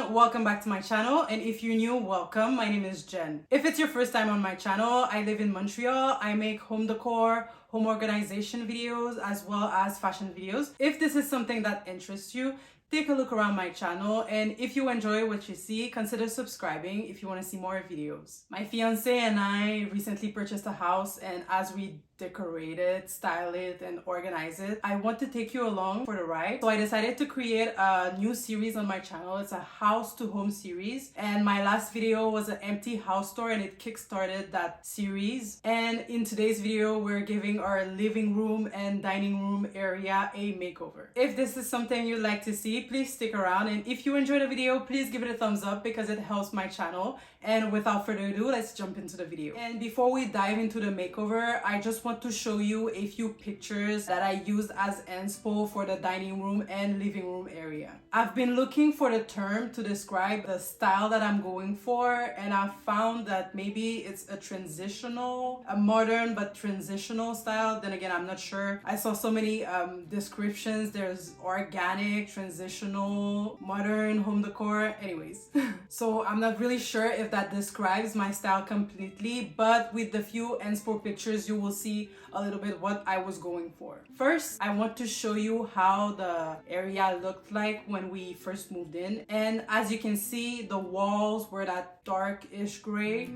everyone, welcome back to my channel, and if you're new, welcome. My name is Jen. If it's your first time on my channel, I live in Montreal. I make home decor, home organization videos, as well as fashion videos. If this is something that interests you, take a look around my channel, and if you enjoy what you see, consider subscribing if you want to see more videos. My fiance and I recently purchased a house, and as we decorate it, style it, and organize it, I want to take you along for the ride. So I decided to create a new series on my channel. It's a house to home series, and my last video was an empty house tour, and it kickstarted that series. And in today's video, we're giving our living room and dining room area a makeover. If this is something you'd like to see, please stick around, and if you enjoyed the video, please give it a thumbs up because it helps my channel. And without further ado, let's jump into the video. And before we dive into the makeover, I just want to show you a few pictures that I used as inspo for the dining room and living room area. I've been looking for the term to describe the style that I'm going for, and I found that maybe it's a modern but transitional style. Then again, I'm not sure. I saw so many descriptions. There's organic, transitional, modern, home decor, anyways. So I'm not really sure if that describes my style completely, but with the few inspo pictures, you will see a little bit what I was going for. First, I want to show you how the area looked like when we first moved in. And as you can see, the walls were that darkish gray.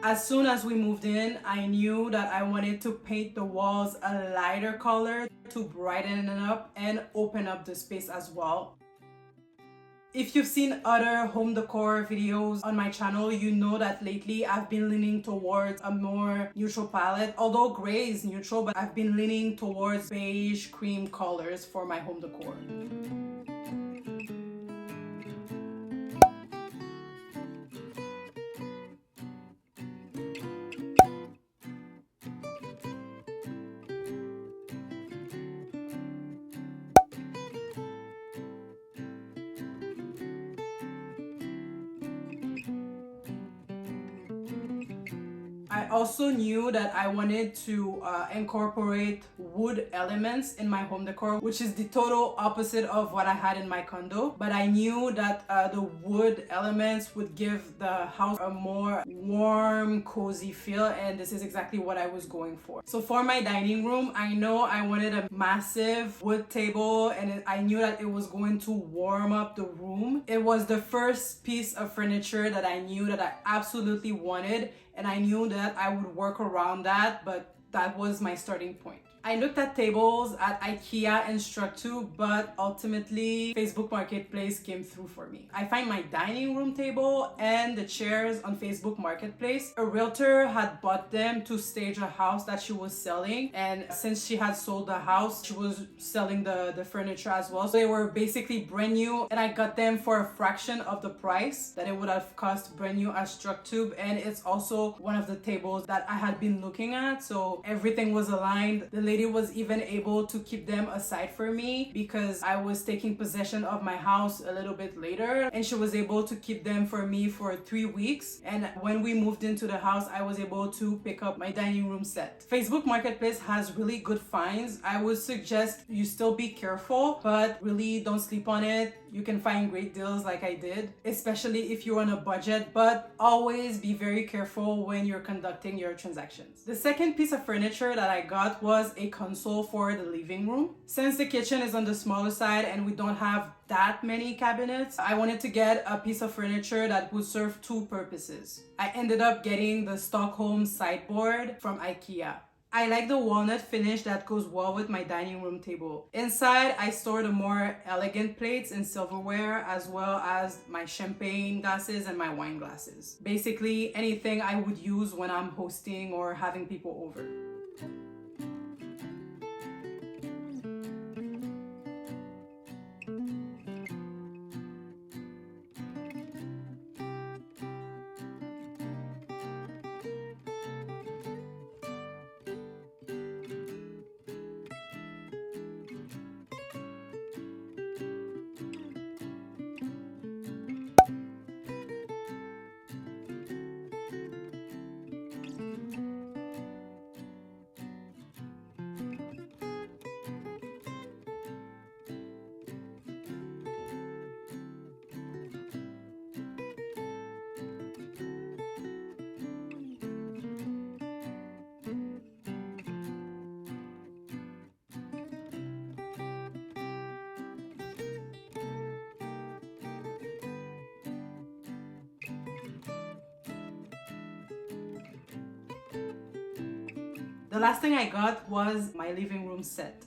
As soon as we moved in, I knew that I wanted to paint the walls a lighter color to brighten it up and open up the space as well. If you've seen other home decor videos on my channel, you know that lately I've been leaning towards a more neutral palette. Although gray is neutral, but I've been leaning towards beige cream colors for my home decor. I also knew that I wanted to incorporate wood elements in my home decor, which is the total opposite of what I had in my condo. But I knew that the wood elements would give the house a more warm, cozy feel, and this is exactly what I was going for. So for my dining room, I know I wanted a massive wood table, and I knew that it was going to warm up the room. It was the first piece of furniture that I knew that I absolutely wanted, and I knew that I would work around that, but that was my starting point. I looked at tables at IKEA and Structure, but ultimately Facebook Marketplace came through for me. I find my dining room table and the chairs on Facebook Marketplace. A realtor had bought them to stage a house that she was selling, and since she had sold the house, she was selling the furniture as well. So they were basically brand new, and I got them for a fraction of the price that it would have cost brand new at Structure. And it's also one of the tables that I had been looking at, so everything was aligned. The lady was even able to keep them aside for me because I was taking possession of my house a little bit later, and she was able to keep them for me for 3 weeks. And when we moved into the house, I was able to pick up my dining room set. Facebook Marketplace has really good finds. I would suggest you still be careful, but really don't sleep on it. You can find great deals like I did, especially if you're on a budget, but always be very careful when you're conducting your transactions. The second piece of furniture that I got was a console for the living room. Since the kitchen is on the smaller side and we don't have that many cabinets, I wanted to get a piece of furniture that would serve two purposes. I ended up getting the Stockholm sideboard from IKEA. I like the walnut finish that goes well with my dining room table. Inside, I store the more elegant plates and silverware, as well as my champagne glasses and my wine glasses. Basically, anything I would use when I'm hosting or having people over. The last thing I got was my living room set.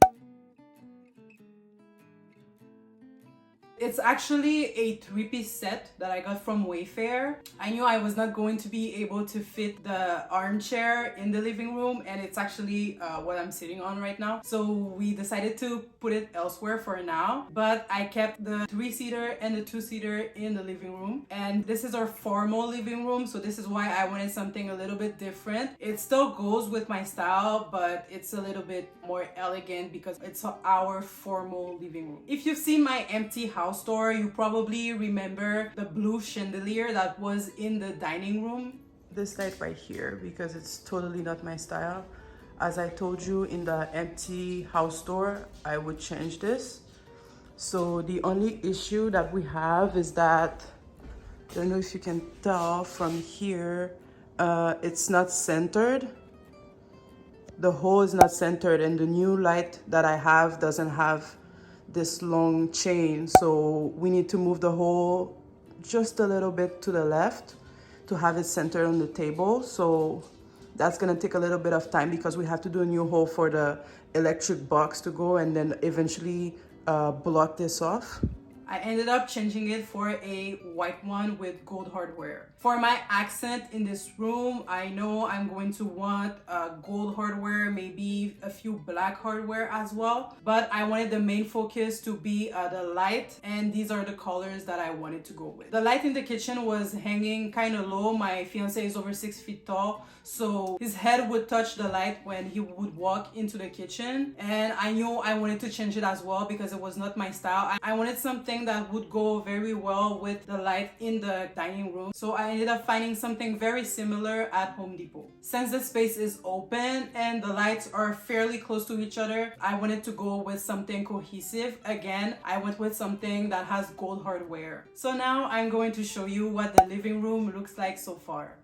It's actually a 3-piece set that I got from Wayfair. I knew I was not going to be able to fit the armchair in the living room, and it's actually what I'm sitting on right now. So we decided to put it elsewhere for now, but I kept the 3-seater and the 2-seater in the living room. And this is our formal living room, so this is why I wanted something a little bit different. It still goes with my style, but it's a little bit more elegant because it's our formal living room. If you've seen my empty house store, you probably remember the blue chandelier that was in the dining room. This light right here, because it's totally not my style. As I told you in the empty house store, I would change this. So the only issue that we have is that, I don't know if you can tell from here, it's not centered. The hole is not centered, and the new light that I have doesn't have this long chain, so we need to move the hole just a little bit to the left to have it centered on the table. So that's gonna take a little bit of time because we have to do a new hole for the electric box to go and then eventually block this off. I ended up changing it for a white one with gold hardware. For my accent in this room, I know I'm going to want gold hardware, maybe a few black hardware as well. But I wanted the main focus to be the light, and these are the colors that I wanted to go with. The light in the kitchen was hanging kind of low. My fiance is over 6 feet tall, so his head would touch the light when he would walk into the kitchen. And I knew I wanted to change it as well because it was not my style. I wanted something that would go very well with the light in the dining room. So I ended up finding something very similar at Home Depot. Since the space is open and the lights are fairly close to each other, I wanted to go with something cohesive. Again, I went with something that has gold hardware. So now I'm going to show you what the living room looks like so far.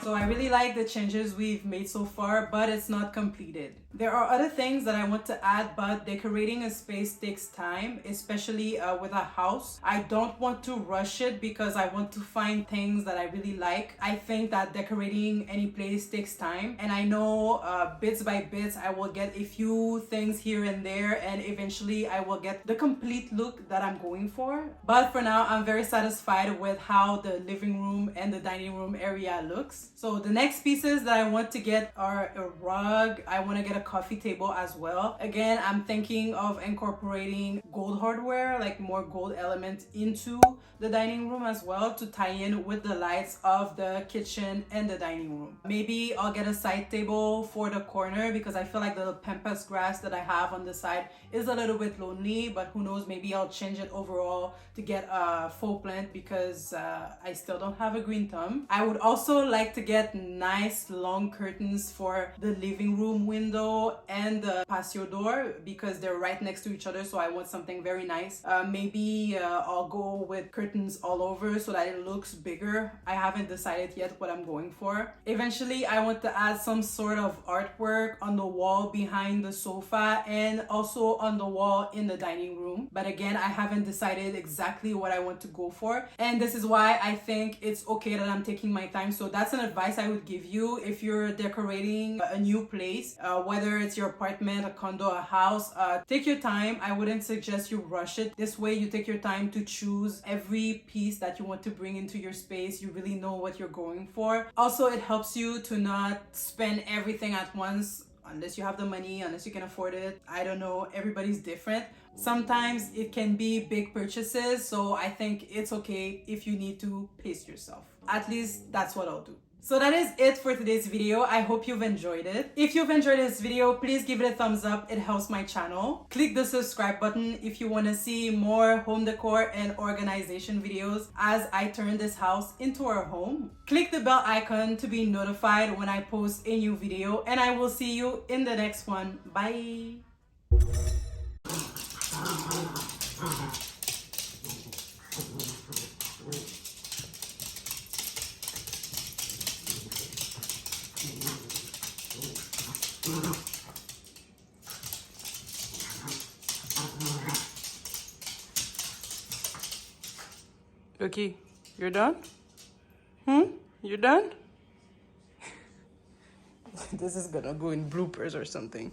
So I really like the changes we've made so far, but it's not completed. There are other things that I want to add, but decorating a space takes time, especially with a house. I don't want to rush it because I want to find things that I really like. I think that decorating any place takes time, and I know bits by bits I will get a few things here and there, and eventually I will get the complete look that I'm going for. But for now, I'm very satisfied with how the living room and the dining room area looks. So the next pieces that I want to get are a rug. I want to get a coffee table as well. Again, I'm thinking of incorporating gold hardware, like more gold elements into the dining room as well to tie in with the lights of the kitchen and the dining room. Maybe I'll get a side table for the corner because I feel like the pampas grass that I have on the side is a little bit lonely, but who knows, maybe I'll change it overall to get a faux plant because I still don't have a green thumb. I would also like to get nice long curtains for the living room window and the patio door because they're right next to each other, so I want something very nice. Maybe I'll go with curtains all over so that it looks bigger. I haven't decided yet what I'm going for. Eventually, I want to add some sort of artwork on the wall behind the sofa and also on the wall in the dining room. But again, I haven't decided exactly what I want to go for. And this is why I think it's okay that I'm taking my time. So that's an advice I would give you if you're decorating a new place, whether it's your apartment, a condo, a house. Take your time. I wouldn't suggest you rush it. This way you take your time to choose every piece that you want to bring into your space. You really know what you're going for. Also, it helps you to not spend everything at once unless you have the money, unless you can afford it. I don't know, everybody's different. Sometimes it can be big purchases, so I think it's okay if you need to pace yourself. At least that's what I'll do. So that is it for today's video. I hope you've enjoyed it. If you've enjoyed this video, please give it a thumbs up. It helps my channel. Click the subscribe button if you want to see more home decor and organization videos as I turn this house into our home. Click the bell icon to be notified when I post a new video, and I will see you in the next one. Bye. Okay, you're done? You're done? This is gonna go in bloopers or something.